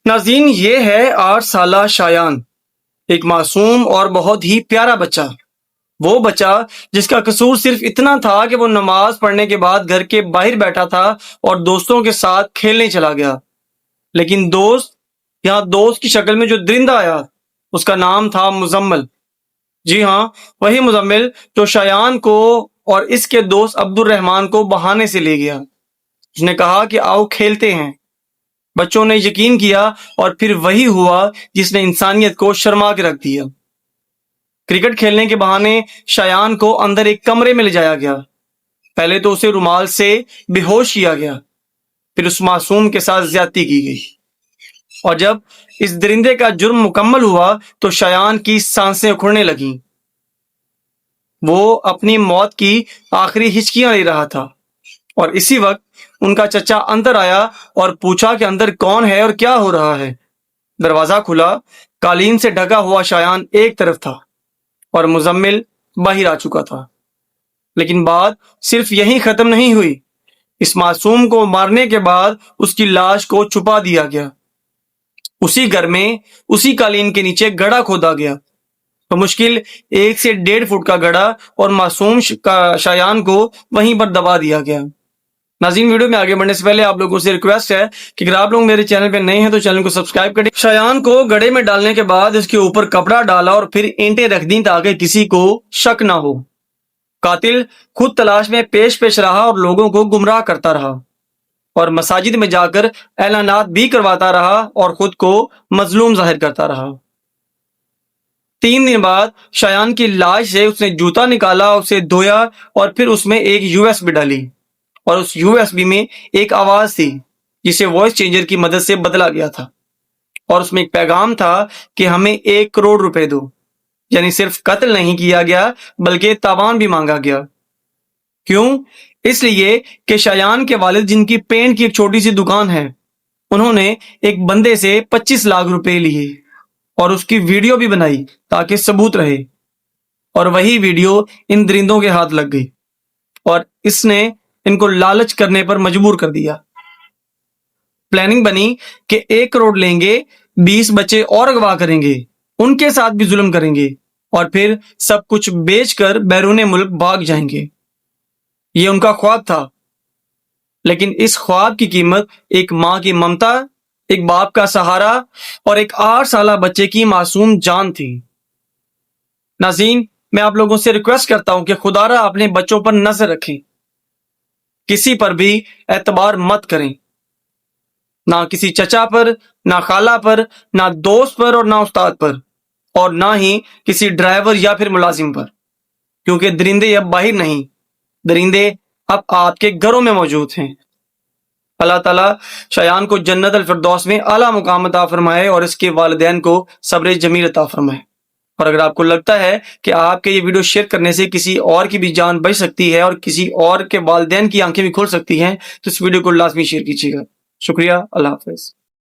ناظرین، یہ ہے 8 سالہ شایان، ایک معصوم اور بہت ہی پیارا بچہ۔ وہ بچہ جس کا قصور صرف اتنا تھا کہ وہ نماز پڑھنے کے بعد گھر کے باہر بیٹھا تھا اور دوستوں کے ساتھ کھیلنے چلا گیا، لیکن دوست کی شکل میں جو درندہ آیا اس کا نام تھا مزمل۔ جی ہاں، وہی مزمل جو شایان کو اور اس کے دوست عبد الرحمان کو بہانے سے لے گیا۔ اس نے کہا کہ آؤ کھیلتے ہیں۔ بچوں نے یقین کیا اور پھر وہی ہوا جس نے انسانیت کو شرما کے رکھ دیا۔ کرکٹ کھیلنے کے بہانے شایان کو اندر ایک کمرے میں لے جایا گیا۔ پہلے تو اسے رومال سے بے ہوش کیا گیا، پھر اس معصوم کے ساتھ زیادتی کی گئی، اور جب اس درندے کا جرم مکمل ہوا تو شایان کی سانسیں اکھڑنے لگیں۔ وہ اپنی موت کی آخری ہچکیاں لے رہا تھا، اور اسی وقت ان کا چچا اندر آیا اور پوچھا کہ اندر کون ہے اور کیا ہو رہا ہے۔ دروازہ کھلا، قالین سے ڈھکا ہوا شایان ایک طرف تھا اور مزمل باہر آ چکا تھا۔ لیکن بات صرف یہیں ختم نہیں ہوئی۔ اس معصوم کو مارنے کے بعد اس کی لاش کو چھپا دیا گیا۔ اسی گھر میں اسی قالین کے نیچے گڑھا کھودا گیا، بمشکل 1 سے 1.5 فٹ کا گڑھا، اور معصوم شایان کو وہیں پر دبا دیا گیا۔ ناظرین، ویڈیو میں آگے بڑھنے سے پہلے آپ لوگوں سے ریکویسٹ ہے کہ اگر آپ لوگ میرے چینل پہ نئے ہیں تو چینل کو سبسکرائب کریں۔ شایان کو گڑھے میں ڈالنے کے بعد اس کے اوپر کپڑا ڈالا اور پھر اینٹیں رکھ دیں تاکہ کسی کو شک نہ ہو۔ قاتل خود تلاش میں پیش رہا اور لوگوں کو گمراہ کرتا رہا، اور مساجد میں جا کر اعلانات بھی کرواتا رہا اور خود کو مظلوم ظاہر کرتا رہا۔ 3 دن بعد شایان کی لاش سے اس نے جوتا نکالا، اسے دھویا اور پھر اس میں ایک USB ڈالی، اور اس USB میں ایک آواز تھی جسے وائس چینجر کی مدد سے بدلا گیا تھا، اور اس میں ایک پیغام تھا کہ ہمیں 1 کروڑ روپے دو۔ یعنی صرف قتل نہیں کیا گیا بلکہ تاوان بھی مانگا گیا۔ کیوں؟ اس لیے کہ شایان کے والد، جن کی پینٹ کی ایک چھوٹی سی دکان ہے، انہوں نے ایک بندے سے 25 لاکھ روپے لیے اور اس کی ویڈیو بھی بنائی تاکہ ثبوت رہے، اور وہی ویڈیو ان درندوں کے ہاتھ لگ گئی اور اس نے ان کو لالچ کرنے پر مجبور کر دیا۔ پلاننگ بنی کہ 1 کروڑ لیں گے، 20 بچے اور اغوا کریں گے، ان کے ساتھ بھی ظلم کریں گے، اور پھر سب کچھ بیچ کر بیرون ملک بھاگ جائیں گے۔ یہ ان کا خواب تھا، لیکن اس خواب کی قیمت ایک ماں کی ممتا، ایک باپ کا سہارا اور ایک 8 سالہ بچے کی معصوم جان تھی۔ ناظرین، میں آپ لوگوں سے ریکویسٹ کرتا ہوں کہ خدا را اپنے بچوں پر نظر رکھیں، کسی پر بھی اعتبار مت کریں، نہ کسی چچا پر، نہ خالہ پر، نہ دوست پر، اور نہ استاد پر، اور نہ ہی کسی ڈرائیور یا پھر ملازم پر، کیونکہ درندے اب باہر نہیں، درندے اب آپ کے گھروں میں موجود ہیں۔ اللہ تعالیٰ شایان کو جنت الفردوس میں اعلیٰ مقام عطا فرمائے اور اس کے والدین کو صبر جمیل عطا فرمائے۔ اور اگر آپ کو لگتا ہے کہ آپ کے یہ ویڈیو شیئر کرنے سے کسی اور کی بھی جان بچ سکتی ہے اور کسی اور کے والدین کی آنکھیں بھی کھول سکتی ہیں تو اس ویڈیو کو لازمی شیئر کیجیے گا۔ شکریہ، اللہ حافظ۔